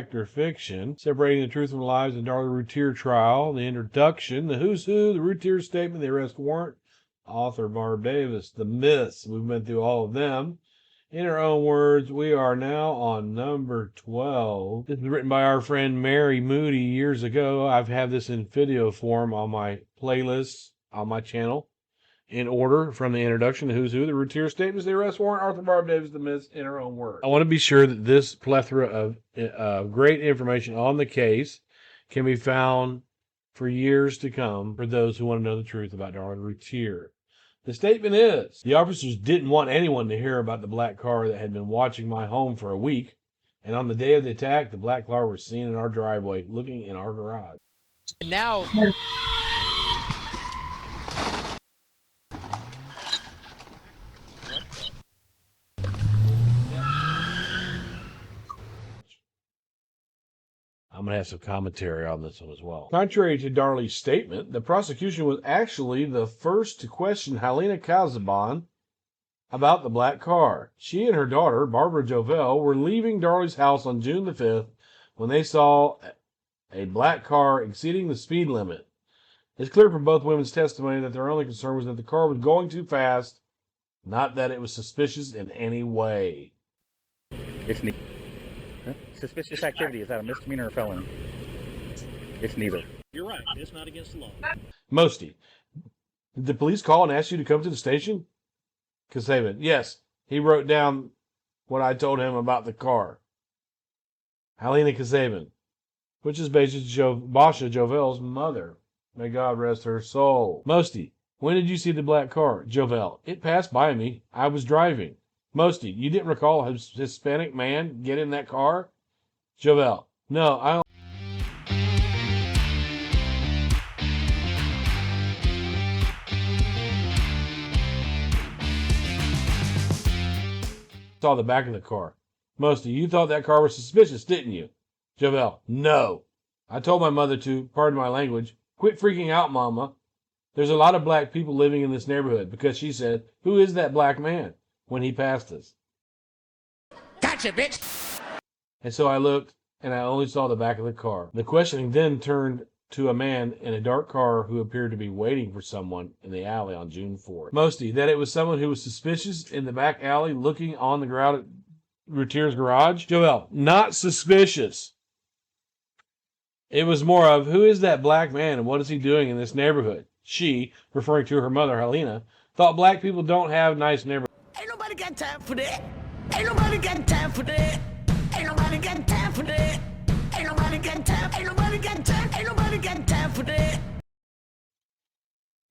fact or fiction, separating the truth from lies, the Darlie Routier trial, the introduction, the who's who, the Routier statement, the arrest warrant, author Barb Davis, the myths. We've been through all of them. In our own words, we are now on number 12. This is written by our friend Mary Moody years ago. I've had this in video form on my playlists on my channel, in order from the introduction, the who's who, the Routier statements, the arrest warrant, Arthur Barb Davis, the myths, in her own words. I want to be sure that this plethora of great information on the case can be found for years to come for those who want to know the truth about Darlie Routier. The statement is, the officers didn't want anyone to hear about the black car that had been watching my home for a week, and on the day of the attack, the black car was seen in our driveway, looking in our garage. Now... I'm going to have some commentary on this one as well. Contrary to Darlie's statement, the prosecution was actually the first to question Helena Casaban about the black car. She and her daughter, Barbara Jovel, were leaving Darlie's house on June the 5th when they saw a black car exceeding the speed limit. It's clear from both women's testimony that their only concern was that the car was going too fast, not that it was suspicious in any way. It's neither. Suspicious activity, is that a misdemeanor or felony? It's neither. You're right. It's not against the law. Mosty, did the police call and ask you to come to the station? Kasabian, yes. He wrote down what I told him about the car. Helena Kasabian, which is Basha Jovel's mother. May God rest her soul. Mosty, when did you see the black car? Jovel, it passed by me. I was driving. Mosty, you didn't recall a Hispanic man get in that car? Jovel, no, I don't. Saw the back of the car. Mosty, you thought that car was suspicious, didn't you? Jovel, no. I told my mother to, pardon my language, quit freaking out, Mama. There's a lot of black people living in this neighborhood, because she said, who is that black man, when he passed us? Gotcha, bitch! And so I looked, and I only saw the back of the car. The questioning then turned to a man in a dark car who appeared to be waiting for someone in the alley on June 4th. Mosty, that it was someone who was suspicious in the back alley looking on the ground at Routier's garage? Joel, not suspicious. It was more of, who is that black man and what is he doing in this neighborhood? She, referring to her mother, Helena, thought black people don't have nice neighborhoods. Ain't nobody got time for that. Ain't nobody got time for that. Ain't nobody got time for that. Ain't nobody got time. Ain't nobody got time. Ain't nobody got time for that.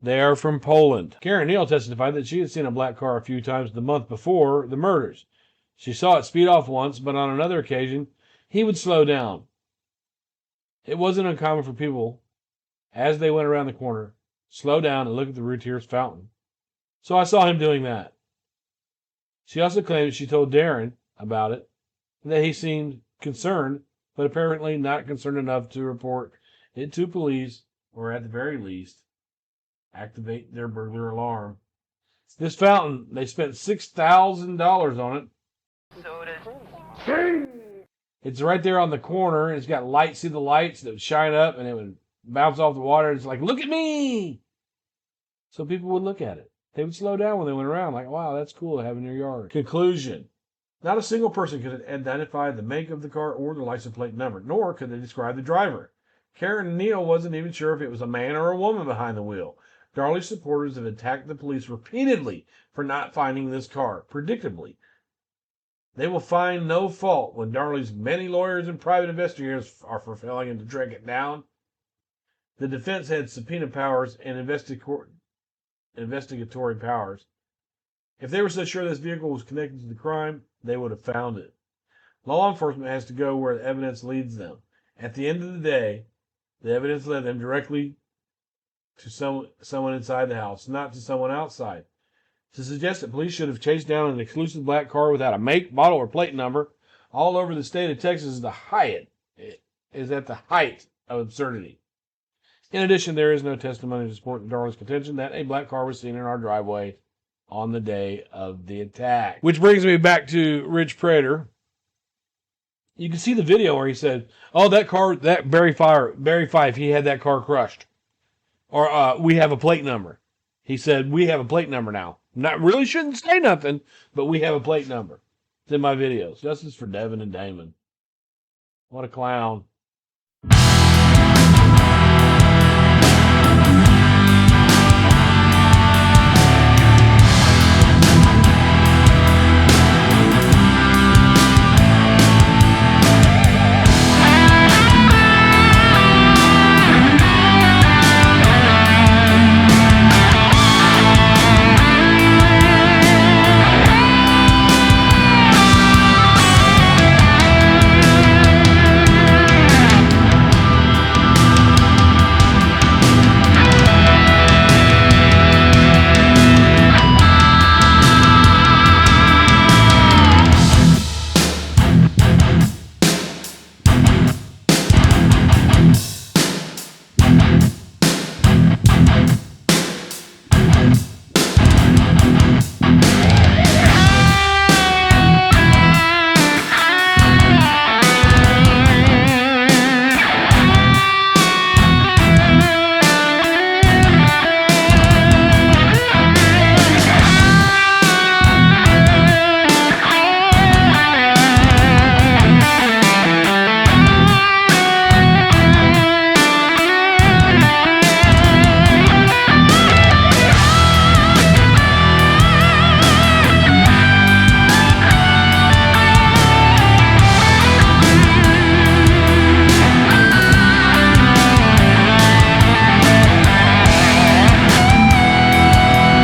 They are from Poland. Karen Neal testified that she had seen a black car a few times the month before the murders. She saw it speed off once, but on another occasion, he would slow down. It wasn't uncommon for people, as they went around the corner, slow down and look at the Routier's fountain. So I saw him doing that. She also claimed she told Darren about it, and that he seemed concerned, but apparently not concerned enough to report it to police, or at the very least, activate their burglar alarm. This fountain, they spent $6,000 on it. It's right there on the corner, and it's got lights. See the lights that would shine up, and it would bounce off the water. It's like, look at me! So people would look at it. They would slow down when they went around, like, wow, that's cool to have in your yard. Conclusion. Not a single person could identify the make of the car or the license plate number, nor could they describe the driver. Karen Neal wasn't even sure if it was a man or a woman behind the wheel. Darlie's supporters have attacked the police repeatedly for not finding this car. Predictably, they will find no fault when Darlie's many lawyers and private investigators are for failing to track it down. The defense had subpoena powers and investigatory powers. If they were so sure this vehicle was connected to the crime, they would have found it. Law enforcement has to go where the evidence leads them. At the end of the day, the evidence led them directly to someone inside the house, not to someone outside. To suggest that police should have chased down an exclusive black car without a make, model, or plate number all over the state of Texas is at the height of absurdity. In addition, there is no testimony to support Darlie's contention that a black car was seen in our driveway on the day of the attack. Which brings me back to Rich Prater. You can see the video where he said, "Oh, that car, that Barry Fife, he had that car crushed." Or we have a plate number. He said, "We have a plate number now." Not really shouldn't say nothing, but we have a plate number. It's in my videos. Justice for Devin and Damon. What a clown.